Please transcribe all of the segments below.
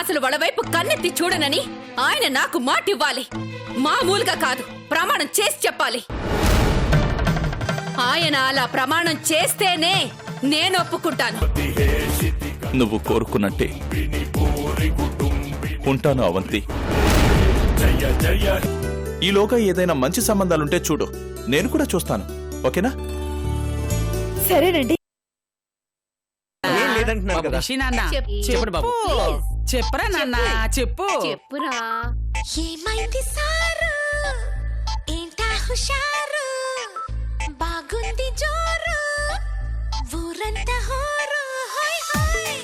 అసలు వాళ్ళ వైపు కన్నెత్తి చూడనని ఆయన నాకు మాట ఇవ్వాలి. మామూలుగా కాదు, ప్రమాణం చేసి చెప్పాలి. ఆయన అలా ప్రమాణం చేస్తేనే నేను ఒప్పుకుంటాను. నువ్వు కోరుకున్నట్టే ఉంటాను అవంతి. ఈలోగా ఏదైనా మంచి సంబంధాలుంటే చూడు, నేను కూడా చూస్తాను. ఓకేనా? సరేనండి. చెప్పండి బాబు. చెప్పరా నాన్న, చెప్పు. చెప్పురా. ఏమైంది సారు, ఏంటా హుషారు, బాగుంది జోరు, ఊరంతా హోరు, హోయ్ హోయ్.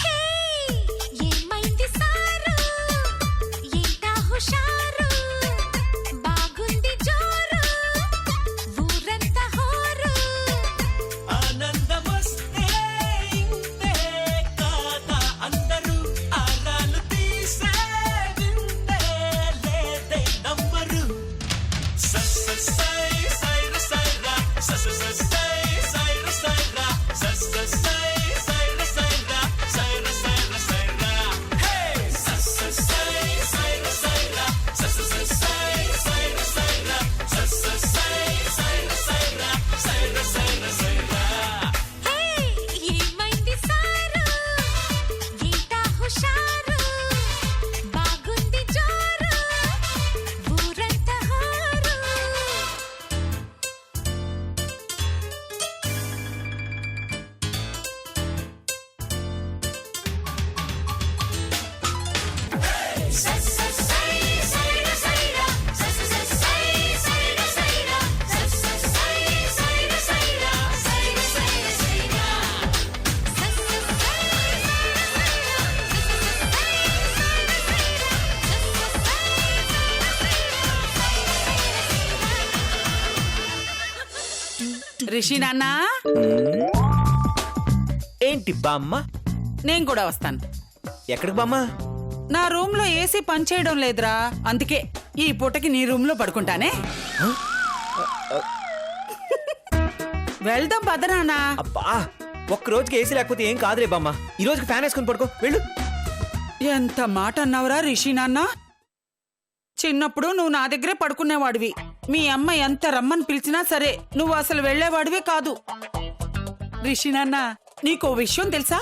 హే, ఏమైంది సారు, ఏంటా హుషారు, బాగుంది జోరు, ఊరంతా హోరు. ఆనందమస్తే ఇంతే కాదా అందరూ ఆరాలు తీసే వింతే లేదే నమ్మరు. సై సైర సైరా సైర సైరా సైర సైర సైరా హే సై సైర సైరా సైర సైరా సైర. హే, ఏమైంది సారు, ఏంటా హుషారు, బాగుంది జోరు, ఊరంతా హోరు. రిషి నాన్న, ఏంటి బామ్మ? నేను కూడా వస్తాను. ఎక్కడికి బామ్మ? నా రూమ్ లో ఏసీ పనిచేయడం లేదురా, అందుకే ఈ పూటకి నీ రూమ్ లో పడుకుంటానే. వెళ్దాం పదనానా. అబ్బా, ఒక్క రోజుకి ఏసీ లేకపోతే ఏం కాదులే బామ్మ. ఈ రోజుకి ఫ్యాన్ వేసుకుని పడుకో, వెళ్ళు. ఎంత మాట అన్నావురా రిషి నాన్న. చిన్నప్పుడు నువ్వు నా దగ్గరే పడుకునేవాడివి. మీ అమ్మ ఎంత రమ్మని పిలిచినా సరే నువ్వు అసలు వెళ్లేవాడివే కాదు. రిషి నాన్న, నీకో విషయం తెలుసా?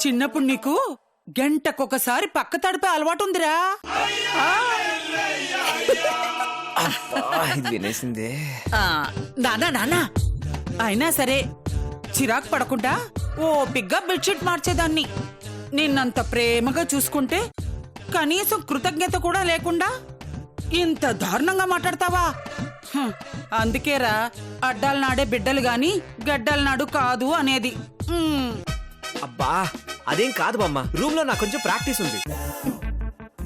చిన్నప్పుడు నీకు గంటకొకసారి పక్క తడిపే అలవాటు ఉందిరా. ఇది వినేసిందే. నానా నానా, అయినా సరే చిరాకు పడకుండా ఓ పిగ్గా బెడ్షీట్ మార్చేదాన్ని. నిన్నంత ప్రేమగా చూసుకుంటే కనీసం కృతజ్ఞత కూడా లేకుండా ఇంత దారుణంగా మాట్లాడతావా? అందుకేరా అడ్డాల నాడే బిడ్డలు గాని గడ్డల నాడు కాదు అనేది. అబ్బా, అదేం కాదు బామ్మ. రూమ్ లో నాకు కొంచెం ప్రాక్టీస్ ఉంది.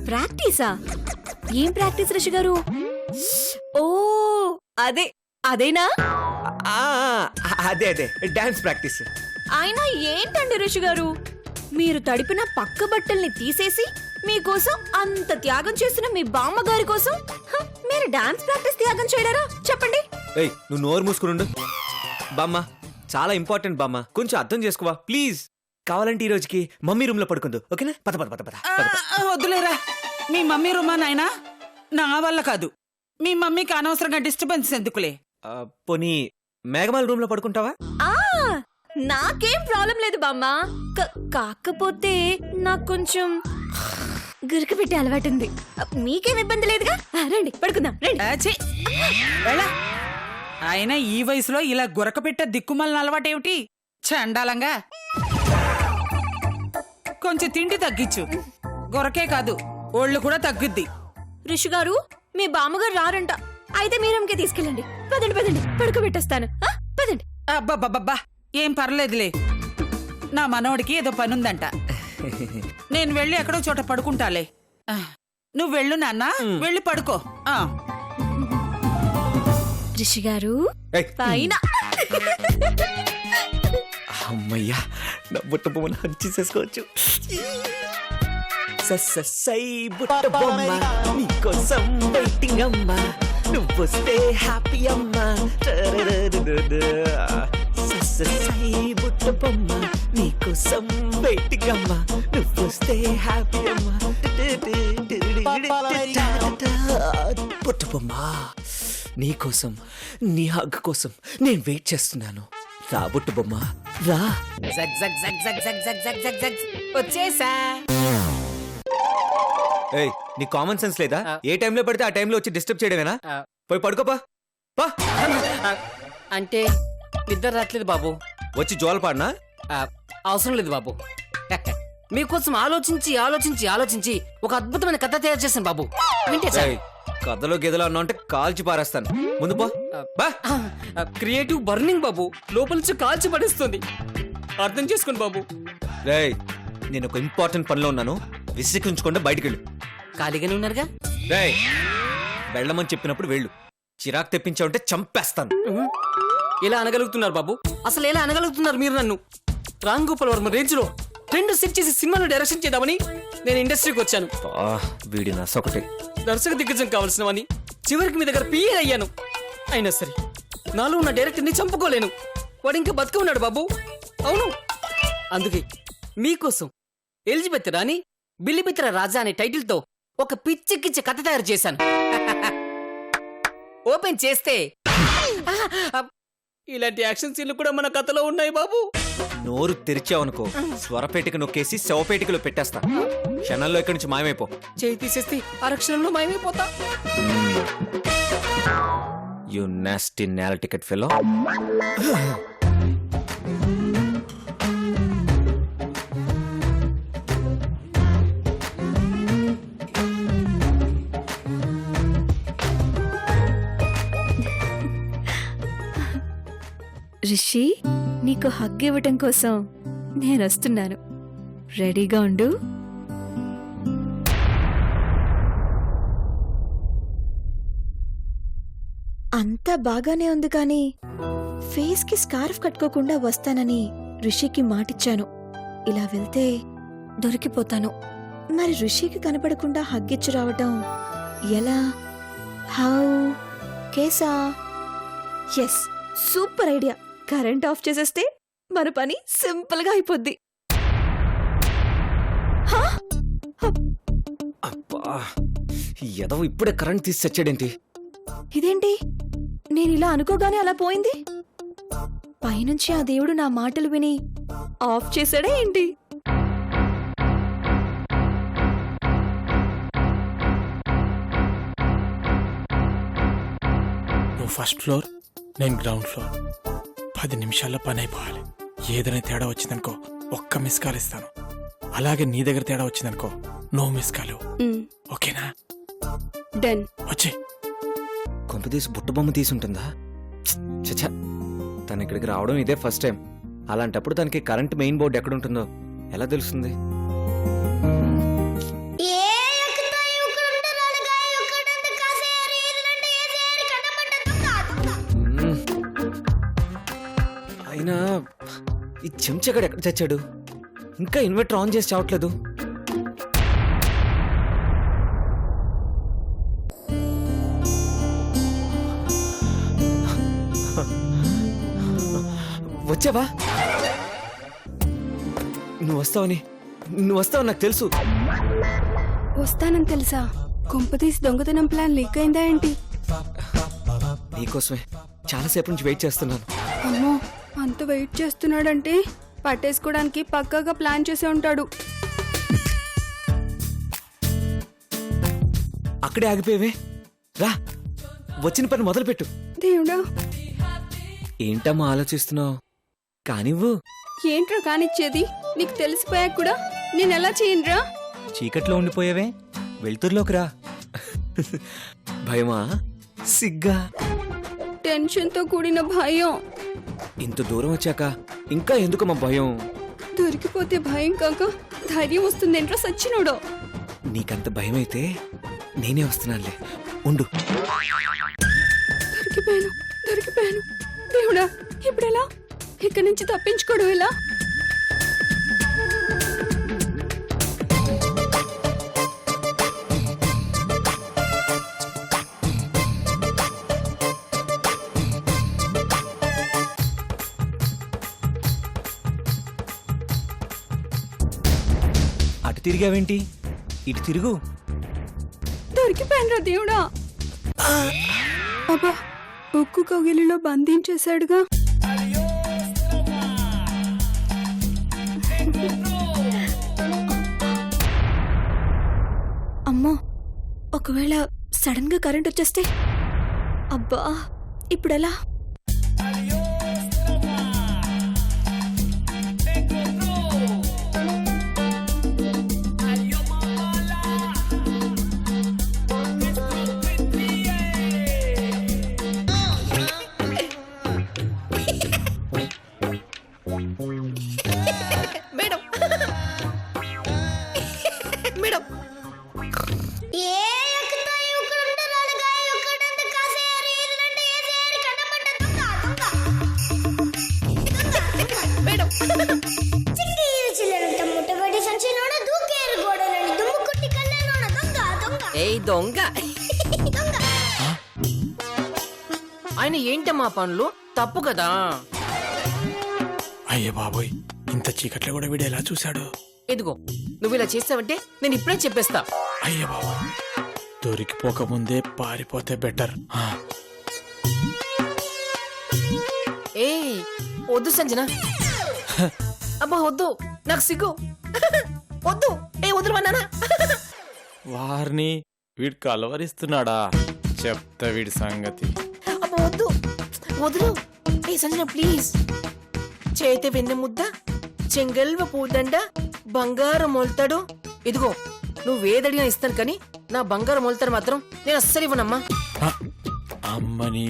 ప్రాక్టీసా? ఏం ప్రాక్టీస్ రిషి గారు? ఓ అదేనా? అదే అదే డాన్స్ ప్రాక్టీస్. అయినా ఏంటండి రిషి గారు, మీరు తడిపిన పక్క బట్టల్ని తీసేసి మీకోసం అంత త్యాగం చేసిన మీ బామ్మగారి కోసం మీరు డాన్స్ ప్రాక్టీస్ త్యాగం చేయడారా? చెప్పండి. ఏయ్, నువ్వు నోరు మూసుకునుండు. బామ్మ చాలా ఇంపార్టెంట్ బామ్మ, కొంచెం అర్థం చేసుకోవా ప్లీజ్. కావాలంటే ఈ రోజుకి మమ్మీ రూమ్ లో పడుకుందు, ఓకేనా? పద పద పద పద. వద్దులేరా, మీ మమ్మీ రూమా నాయనా? నా వల్ల కాదు. మీ మమ్మీకి అనవసరంగా డిస్టర్బెన్స్ ఎందుకులే. పోనీ మేఘమాల రూమ్ లో పడుకుంటావా? నాకేం ప్రాబ్లం లేదు బామ్మ. కాకపోతే నాకు కొంచెం గురికి పెట్టే అలవాటుంది. మీకేం ఇబ్బంది లేదుగా? రండి పడుకుందాం, రండి. ఆయన ఈ వయసులో ఇలా గురక పెట్టే దిక్కుమాలిన అలవాటేమిటి? చండాలంగా. కొంచెం తిండి తగ్గించు. గురకే కాదు, ఒళ్ళు కూడా తగ్గుద్ది. ఋషి గారు, మీ బామ్మగారు రారంట. అయితే మీరంకే తీసుకెళ్ళండి. పదండి పదండి, పడుకోబెట్టేస్తాను. పదండి. అబ్బబ్బబ్బబ్బా, ఏం పర్లేదులే. నా మనవడికి ఏదో పనుందంట. నేను వెళ్ళి ఎక్కడో చోట పడుకుంటాలే. నువ్వు వెళ్ళు నాన్న, వెళ్ళి పడుకో. ఋషి గారు పైన. అమ్మయ్యా, నా బుట్ట బొమ్మను హంచేసేసుకోవచ్చు. సై బుట్ట బొమ్మ నీకోసం వెయిటింగ్ అమ్మా. నువ్వొస్తే హ్యాపీ అమ్మా సై బుట్ట బొమ్మ నీకోసం వెయిటింగ్ అమ్మా నువ్వొస్తే హ్యాపీ అమ్మా బుట్ట బొమ్మ నీకోసం నీ హగ్ కోసం నేను వెయిట్ చేస్తున్నాను రా బుట్ట బొమ్మ రా jug jug jug jug jug jug jug jug jug వచ్చేసా ఏయ్ నీ కామన్ సెన్స్ లేదా ఏ టైంలో పడితే ఆ టైంలో వచ్చి డిస్టర్బ్ చేయడమేనా పోయి పడుకోపా పా అంటే నిద్ర రావట్లేదు బాబు వచ్చి జోలపాడినా అవసరం లేదు బాబు మీకోసం ఆలోచించి ఆలోచించి ఆలోచించి ఒక అద్భుతమైన కథ తయారు చేశాను బాబు వింటే చాలు. కథలో గెదలో అన్నా అంటే కాల్చి పారేస్తాను ముందు పో బా. క్రియేటివ్ బర్నింగ్ బాబు లోపల నుంచి కాల్చి పడేస్తుంది అర్థం చేసుకోండి బాబు రేయ్ నేను ఒక ఇంపార్టెంట్ పనిలో ఉన్నాను విసిగించకుండా బయటికి వెళ్ళు ఖాళీగానే ఉన్నారుగా రేయ్ వెళ్ళమని చెప్పినప్పుడు వెళ్ళు చిరాకు తెప్పించావంటే చంపేస్తాను ఎలా అనగలుగుతున్నారు బాబు అసలు ఎలా అనగలుగుతున్నారు మీరు నన్ను రామ్ గోపాల్ వర్మ రేంజ్ లో ట్రెండ్ సెట్ చేసి సినిమాను డైరెక్షన్ చేద్దామని నేను ఇండస్ట్రీకి వచ్చాను వీడి నస ఒకటి దర్శక దిగ్గజం కావాల్సినవని చివరికి మీ దగ్గర పిఏ అయ్యాను అయినా సరే నాలో ఉన్న డైరెక్టర్ని చంపుకోలేను వాడు ఇంకా బతుక ఉన్నాడు బాబు అవును అందుకే మీకోసం ఎలిజబెత్ రాణి బిల్లిబిత్ర రాజా అనే టైటిల్ తో ఒక పిచ్చికిచ్చి కథ తయారు చేశాను ఓపెన్ చేస్తే ఇలాంటి యాక్షన్ సీన్లు కూడా మన కథలో ఉన్నాయి బాబు నోరు తెరిచావనుకో స్వరపేటిక నొక్కేసి శవపేటికలో పెట్టేస్తా క్షణంలో ఇక్కడి నుంచి మాయమైపో చేయి తీసేస్తే అరక్షణంలో మాయమైపోతా యు నాస్టీ నేల టికెట్ ఫెలో రిషి నీకు హగ్ ఇవ్వటం కోసం నేను వస్తున్నాను రెడీగా ఉండు అంతా బాగానే ఉంది కానీ ఫేస్ కి స్కార్ఫ్ కట్టుకోకుండా వస్తానని రిషికి మాటిచ్చాను ఇలా వెళ్తే దొరికిపోతాను మరి రిషికి కనపడకుండా హగ్గిచ్చి రావటం ఎలా హౌ కేసా yes super idea current off చేసేస్తే మన పని సింపుల్ గా అయిపోద్ది అబ్బా ఏదో ఇప్పుడే కరెంట్ తీసి చచ్చాడేంటి ఇదేంటి నేనిలా అనుకోగానే అలా పోయింది పైనుంచి ఆ దేవుడు నా మాటలు విని ఆఫ్ చేశాడా ఏంటి నువ్వు ఫస్ట్ ఫ్లోర్ నేను గ్రౌండ్ ఫ్లోర్ 10 నిమిషాల్లో పని అయిపోవాలి ఏదైనా తేడా వచ్చిందనుకో ఒక్క మిస్ కాల్ ఇస్తాను అలాగే నీ దగ్గర తేడా వచ్చిందనుకో నో మిస్ కాల్ ఓకేనా డన్ వచ్చే కొంపదీసి బుట్టబొమ్మ తీసుంటుందా చచ్చా తను ఇక్కడికి రావడం ఇదే ఫస్ట్ టైం అలాంటప్పుడు తనకి కరెంట్ మెయిన్ బోర్డు ఎక్కడుంటుందో ఎలా తెలుస్తుంది అయినా ఈ చెంచగాడు ఎక్కడ చచ్చాడు ఇంకా ఇన్వర్టర్ ఆన్ చేసి చావట్లేదు వచ్చావా నువ్వు వస్తావని నాకు తెలుసు వస్తానని తెలుసా కొంపతీసి దొంగతనం ప్లాన్ లీక్ అయిందా ఏంటి నీకోసమే చాలాసేపు నుంచి వెయిట్ చేస్తున్నాను అమ్మో అంత వెయిట్ చేస్తున్నాడంటే పట్టేసుకోవడానికి పక్కాగా ప్లాన్ చేసే ఉంటాడు అక్కడే ఆగిపోయేవే రా వచ్చిన పని మొదలుపెట్టు దేవుడా ఏంటమ్మా ఆలోచిస్తున్నావు కానివ్వు ఏంట్రా కానిచ్చేది నీకు తెలిసిపోయాక కూడా నేను ఎలా చేయనురా చీకట్లో ఉండిపోయావే వెళ్తుర్లోకి రా భయమా సిగ్గా టెన్షన్ తో కూడిన భయం ఇంత దూరం వచ్చాక ఇంకా ఎందుకమ్మా భయం దొరికిపోతే భయం కాక ధైర్యం వస్తుందేంట్రా సచ్చినోడో నీకంత భయం అయితే నేనే వస్తున్నానులే ఉండు దొరికిపోయాను దేవుడా ఇప్పుడెలా ఇక్కడి నుంచి తప్పించుకోవడం ఎలా అటు తిరిగావేంటి? ఇటు తిరుగు. దొరికిపోయినరా దేవుడా. అబ్బా, ఉక్కు కౌగిలిలో బంధించేశాడుగా. అమ్మో, ఒకవేళ సడన్ గా కరెంట్ వచ్చేస్తే? అబ్బా, ఇప్పుడెలా? మేడం మేడం మేడం ఏయ్ దొంగ ఆయన ఏంటమ్మా పనులు? తప్పు కదా. అయ్యే బాబోయ్, ఇంత చీకట్లో కూడా వీడు ఎలా చూశాడు? ఎదుగో, నువ్వు ఇలా చేసావంటే నేను ఇప్పుడే చెప్పేస్తా. అయ్యే బాబోయ్, దొరికిపోకముందే పారిపోతే బెటర్. ఏయ్ వద్దు సంజన. అబ్బా వద్దు, నాకు సిగ్గు. వద్దు, ఏ వదులుమన్నానా? వారిని వీడు కలవరిస్తున్నాడా? చెప్తా వీడి సంగతి. అబ్బా వద్దు, వదులు. ఏ సంజన ప్లీజ్. చేతి వెన్నె ముద్ద, చెంగల్వ పూదండ, బంగారు మొలతాడు. ఇదిగో, నువ్వేదడినా ఇస్తాను కానీ నా బంగారు మొలతాడు మాత్రం నేను అస్సలు ఇవ్వనమ్మా. హ, అమ్మని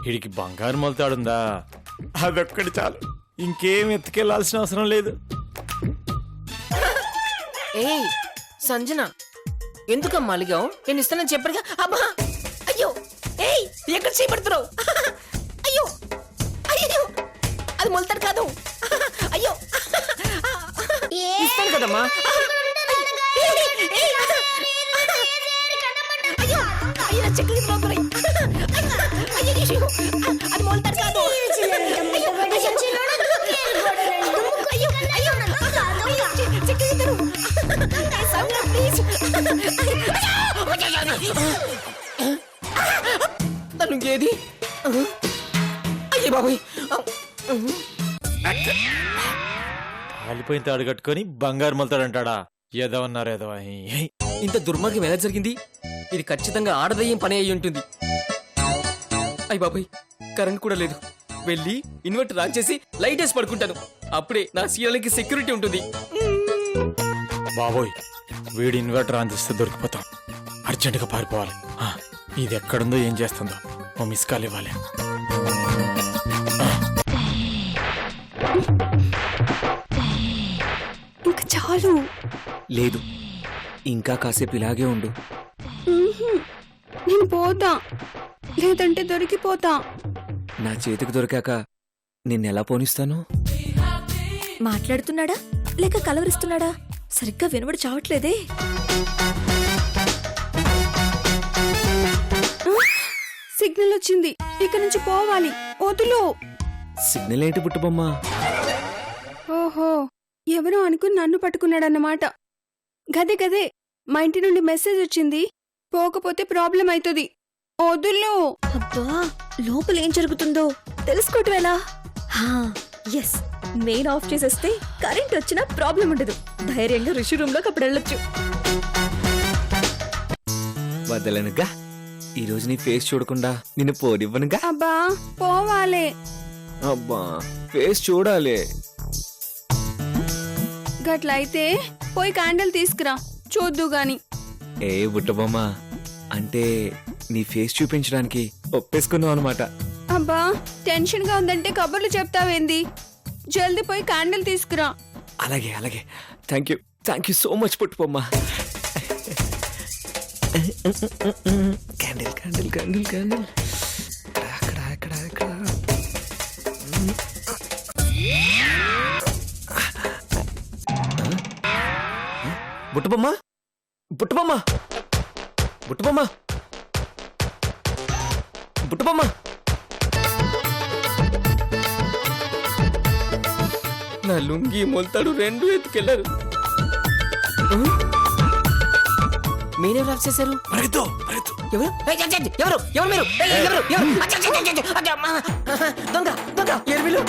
వీడికి బంగారు మొలతాడుందా? అదొక్కటి చాలు, ఇంకేం ఎత్తుకెళ్లాల్సిన అవసరం లేదు. ఏయ్ సంజన, ఎందుకమ్మా అలిగావు? నేను ఇస్తానని చెప్పాడుగా. అబ్బా అయ్యో, ఏయ్ ఎక్కడ చేపడుతున్నావు? అయ్యో అయ్యో, అది మొలతాడు కాదు. అయ్యో ఇస్తాను కదమ్మా. అయ్యో అయ్యో, నా చెక్కలు లోపలై. అయ్యో, అది మొలతాడు కాదు. అయ్యో అయ్యో, చెక్కలు తెరు. ప్లీజ్. తను ఏది? అయ్యే బాబాయ్, కాలిపోయిన తాడు కట్టుకొని బంగారు మొలతాడంటాడా? ఎదవన్నారు ఎదవ. ఇంత దుర్మార్గం ఎలా జరిగింది? ఇది ఖచ్చితంగా ఆడదయ్యం పని అయి ఉంటుంది. అయ్య బాబాయ్, కరెంట్ కూడా లేదు. వెళ్ళి ఇన్వర్టర్ ఆన్ చేసి లైట్ వేసి పడుకుంటాను. అప్పుడే నా సీఎల్కి సెక్యూరిటీ ఉంటుంది. బాబోయ్, వీడి ఇన్వర్టర్ ఆన్ చేస్తే దొరికిపోతాం. అర్జెంటుగా పారిపోవాలి. ఇది ఎక్కడుందో ఏం చేస్తుందో ఓ మిస్ కాల్ ఇవ్వాలి. ఇంకా చాలు. లేదు, ఇంకా కాసేపు ఇలాగే ఉండు. నేను పోతా, లేదంటే దొరికిపోతా. నా చేతికి దొరికాక నిన్నెలా పోనిస్తాను? మాట్లాడుతున్నాడా లేక కలవరిస్తున్నాడా? సరిగ్గా వినబడి చావట్లేదే. సిగ్నల్ వచ్చింది, ఇక నుంచి పోవాలి. వదులు. సిగ్నల్ ఏంటి బుట్టబొమ్మ? ఓహో, ఎవరో అనుకుని నన్ను పట్టుకున్నాడన్నమాట. గదే గదే, మా ఇంటి నుండి మెసేజ్ వచ్చింది. పోకపోతే ప్రాబ్లం అవుతుంది. వదులు. అబ్బా, లోపల ఏం జరుగుతుందో తెలుసుకోవటం ఎలా? ఎస్, మెయిన్ ఆఫ్ చేసేస్తే కరెంట్ వచ్చినా ప్రాబ్లం ఉండదు. ధైర్యంగా రిషి రూమ్ లోకి అప్పుడు వెళ్ళొచ్చు. వదలనుగా, ఈ రోజు నీ ఫేస్ చూడకుండా నిన్ను పోనివ్వనుగా. అబ్బా పోవాలే. అబ్బా, ఫేస్ చూడాలి. గట్లయితే పోయి క్యాండిల్ తీసుకురా, చూద్దు గాని. ఏ బుట్టబొమ్మ, అంటే నీ ఫేస్ చూపించడానికి ఒప్పేసుకున్నావు అనమాట. అబ్బా, టెన్షన్ గా ఉందంటే కబుర్లు చెప్తావేంది? జల్దీ పోయి క్యాండిల్ తీసుకురా. అలాగే అలాగే, థ్యాంక్ యూ సో మచ్ బుట్టబొమ్మ. Candle candle candle candle. అక్కడ అక్కడ అక్కడ. బుట్టబొమ్మ బుట్టబొమ్మ బుట్టబొమ్మ బుట్టబొమ్మ. నా లుంగి మొలతాడు రెండు ఎత్తుకెళ్లారు. మీరేం రాఫ్ చేశారు? పరిగెత్తు, పరిగెత్తు. ఎవరు ఏయ్, చ, చ, చ, ఎవరు ఎవరు మీరు ఏయ్, ఎవరు ఎవరు అచ్చ, చ, చ, చ, అచ్చ, అమ్మా. దొంగ దొంగ ఎరువిలు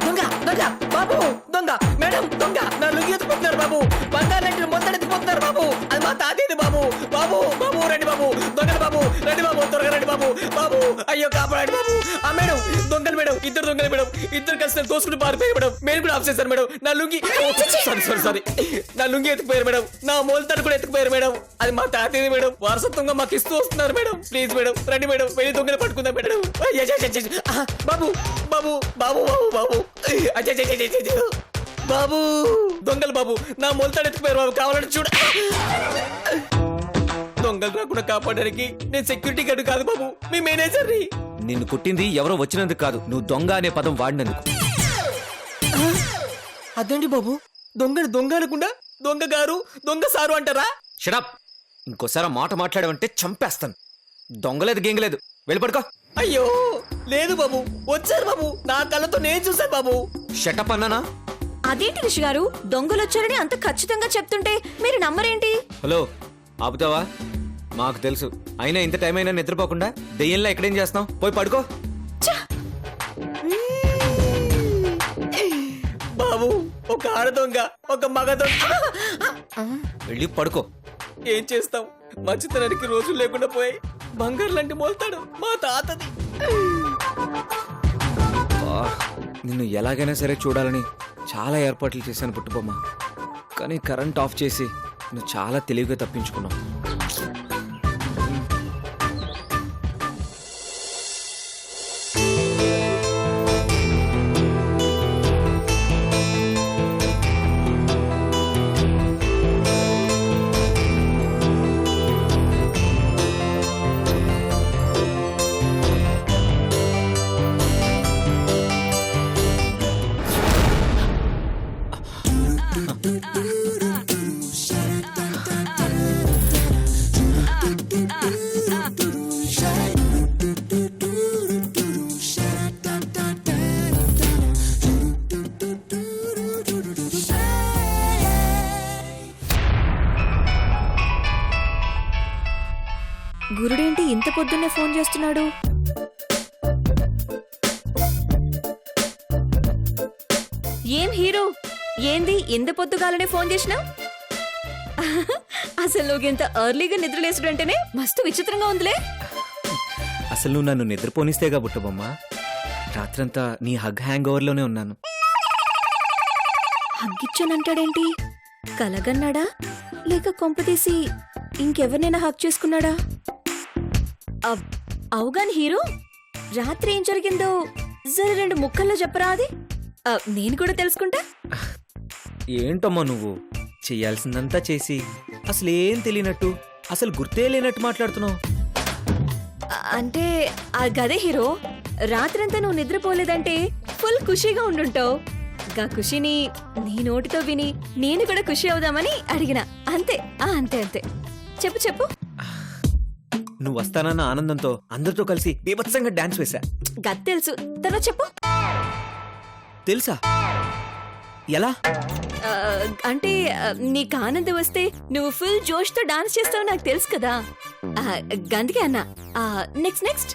దొంగ దొంగ బాబు దొంగ మేడం దొంగ నా లుంగి ఎత్తుకుంటున్నారు బాబు. బంగారంటే మొత్తం ఎత్తుకుంటున్నారు బాబు. అది మా తాతేది బాబు. బాబు బాబు రండి బాబు. దొంగలు బాబు రండి బాబు, త్వరగా రండి బాబు. బాబు అయ్యో కాపాడండి బాబు. ఆ మేడం దొంగలు మేడం, ఇద్దరు దొంగలు మేడం. ఇద్దరు కలిసి తోసుకుని పారిపోయారు మేడం. నేను కూడా ఆఫ్ చేశాను మేడం. నా లుంగి సారీ సారీ సారీ నా లుంగి ఎత్తుకుపోయారు మేడం. నా మోల్తాడు కూడా ఎత్తుకుపోయారు మేడం. అది మా తాతేది మేడం. వారసత్వంగా మాకు ఇస్తూ వస్తున్నారు మేడం. ప్లీజ్ మేడం రండి మేడం, వెళ్ళి దొంగలు పట్టుకుందాం మేడం. అయ్యో, అయ్యో, అయ్యో, అయ్యో. ఆహా, బాబు బాబు బాబు బాబు బాబు అయ్యో, అయ్యో, అయ్యో, అయ్యో, అయ్యో. బాబు దొంగలు బాబు నా మొలతాడు ఎత్తుకుపోయారు బాబు. కావాలంటే చూడ. దొంగలు రాకుండా కాపాడడానికి నేను సెక్యూరిటీ గార్డు కాదు బాబు, మీ మేనేజర్ని. నిన్ను కుట్టింది ఎవరో వచ్చినందుకు కాదు, నువ్వు దొంగ అనే పదం వాడినందుకు. అదేంటి బాబు, దొంగని దొంగ అనకుండా దొంగ గారు దొంగ సారు అంటారా? షడప్, ఇంకోసారి ఆ మాట మాట్లాడావంటే చంపేస్తాను. దొంగలేదు గేంగలేదు, వెళ్ళి పడుకో. అయ్యో లేదు బాబు, వచ్చారు బాబు. నా కళ్ళతో నేను చూశాను బాబు. షటప్ అన్నానా? అదేంటి రిషి గారు, దొంగలొచ్చారని అంత ఖచ్చితంగా చెప్తుంటే మీరు నమ్మరేంటి? హలో, ఆపుతావా? మాకు తెలుసు. అయినా ఇంత టైం అయినా నిద్రపోకుండా దెయ్యంలో ఎక్కడేం చేస్తాం? పోయి పడుకో. బాబు ఒక ఆడ దొంగ ఒక మగ దొంగ. వెళ్ళి పడుకో. ఏం చేస్తాం, మంచితనానికి రోజులు లేకుండా పోయి. బంగారు లాంటి మోల్తాడు మా తాతది. ఆ, నిన్ను ఎలాగైనా సరే చూడాలని చాలా ఏర్పాట్లు చేశాను పుట్టుబొమ్మ. కానీ కరెంట్ ఆఫ్ చేసి నువ్వు చాలా తెలివిగా తప్పించుకున్నావు. గురుడేంటి ఇంత పొద్దున్నే ఫోన్ చేస్తున్నాడు? ఏం హీరో, ఏంది ఇంత పొద్దుగాలనే ఫోన్ చేసినావు? అసలు నువ్వు ఇంత ఎర్లీగా నిద్రలేసుడు అంటేనే మస్తు విచిత్రంగా ఉందిలే. అసలు నువ్వు నన్ను నిద్రపోనిస్తేగా బుట్టబొమ్మ. రాత్రంతా నీ హగ్ హ్యాంగ్ ఓవర్లోనే ఉన్నాను. హగ్గిచ్చానంటాడేంటి? కలగన్నాడా లేక కొంపతీసి ఇంకెవరినైనా హక్ చేసుకున్నాడా? అవుగాని హీరో, రాత్రి ఏం జరిగిందో జర 2 ముక్కల్లో చెప్పరా? అది నేను కూడా తెలుసుకుంటా. ఏంటమ్మా నువ్వు చెయ్యాల్సిందంతా చేసి అసలేం తెలియనట్టు, అసలు గుర్తే లేనట్టు మాట్లాడుతున్నావు. అంటే గదే హీరో, రాత్రంతా నువ్వు నిద్రపోలేదంటే ఫుల్ ఖుషీగా ఉండుంటావు. గా ఖుషిని నీ నోటితో విని నేను కూడా ఖుషి అవుదామని అడిగిన. అంతే అంతే అంతే. చెప్పు చెప్పు. నువ్వు వస్తానన్న ఆనందంతో అందరితో కలిసి బీభత్సంగా డాన్స్ వేశా. గది తెలుసు, తర్వాత చెప్పు. తెలుసా? ఎలా? అంటే నీకు ఆనందం వస్తే నువ్వు ఫుల్ జోష్ తో డాన్స్ చేస్తావు నాకు తెలుసు కదా. గందుకే అన్నా. Next next.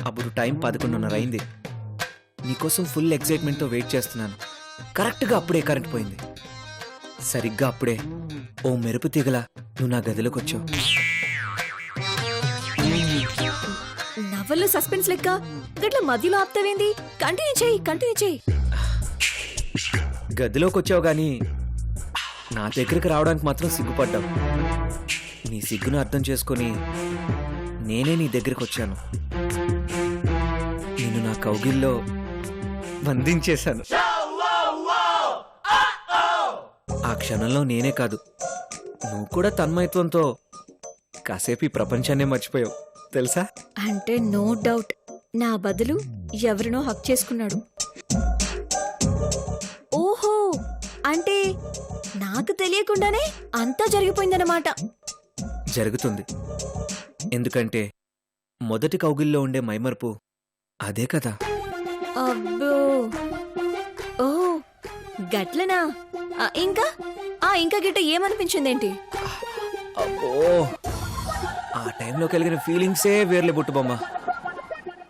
అప్పుడు టైం 11:30 అయింది. నీకోసం ఫుల్ ఎక్సైట్మెంట్ తో వెయిట్ చేస్తున్నాను. కరెక్ట్ గా అప్పుడే కరెంట్ పోయింది. సరిగ్గా అప్పుడే ఓ మెరుపు తీగల నువ్వు నా గదిలోకి వచ్చావు. నవల్లో సస్పెన్స్ లెక్క గట్ల మధ్యలో ఆపుతావేంది? కంటిన్యూ చేయి కంటిన్యూ చేయి. గదిలోకి వచ్చావు గాని నా దగ్గరికి రావడానికి మాత్రం సిగ్గుపడ్డావు. నీ సిగ్గును అర్థం చేసుకొని నేనే నీ దగ్గరికి వచ్చాను. నిన్ను నా కౌగిల్లో బంధించేశాను. ఆ క్షణంలో నేనే కాదు, నువ్వు కూడా తన్మయత్వంతో కాసేపు ఈ ప్రపంచాన్నే మర్చిపోయావు తెలుసా? అంటే నో డౌట్ నా బదులు ఎవరినో హక్ చేసుకున్నాడు. ఓహో, అంటే నాకు తెలియకుండానే అంతా జరిగిపోయిందన్నమాట. జరుగుతుంది. ఎందుకంటే మొదటి కౌగిల్లో ఉండే మైమర్పు అదే కదా. అబ్బో, ఓ గట్లనా ఇంకా ఇంకా గిట్ట ఏమనిపించిందేంటి? అబ్బో ఆ టైంలో కలిగిన ఫీలింగ్సే వేర్లే బుట్టు బొమ్మ.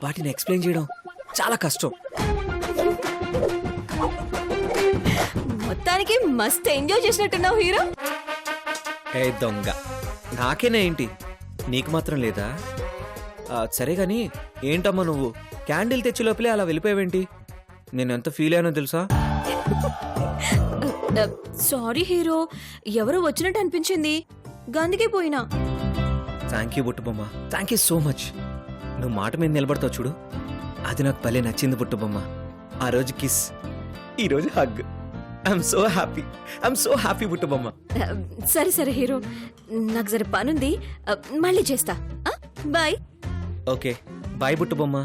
వాటిని ఎక్స్ప్లెయిన్ చేయడం చాలా కష్టం. మొత్తానికి మస్త్ ఎంజాయ్ చేసినట్టున్నావు హీరో. ఏ దొంగ, నాకేనా ఏంటి, నీకు మాత్రం లేదా? సరే గాని ఏంటమ్మా నువ్వు క్యాండిల్ తెచ్చి లోపలే అలా వెళ్ళిపోయావేంటి? నేను ఎంత ఫీల్ అయ్యానో తెలుసా? సారీ హీరో, ఎవరో వచ్చినట్టు అనిపించింది, గందుకే పోయినా. థ్యాంక్ యూ బుట్టు బొమ్మ, థ్యాంక్ యూ సో మచ్. నువ్వు మాట మీద నిలబడతావు చూడు, అది నాకు భలే నచ్చింది బుట్టు బొమ్మ. ఆ రోజు కిస్, ఈ రోజు hug. I'm so happy, I'm so happy బుట్టు బొమ్మ. సరే సరే హీరో, నాకు జర పనుంది, మళ్ళీ చేస్తా. బాయ్. ఓకే బాయ్ బుట్టు బొమ్మ.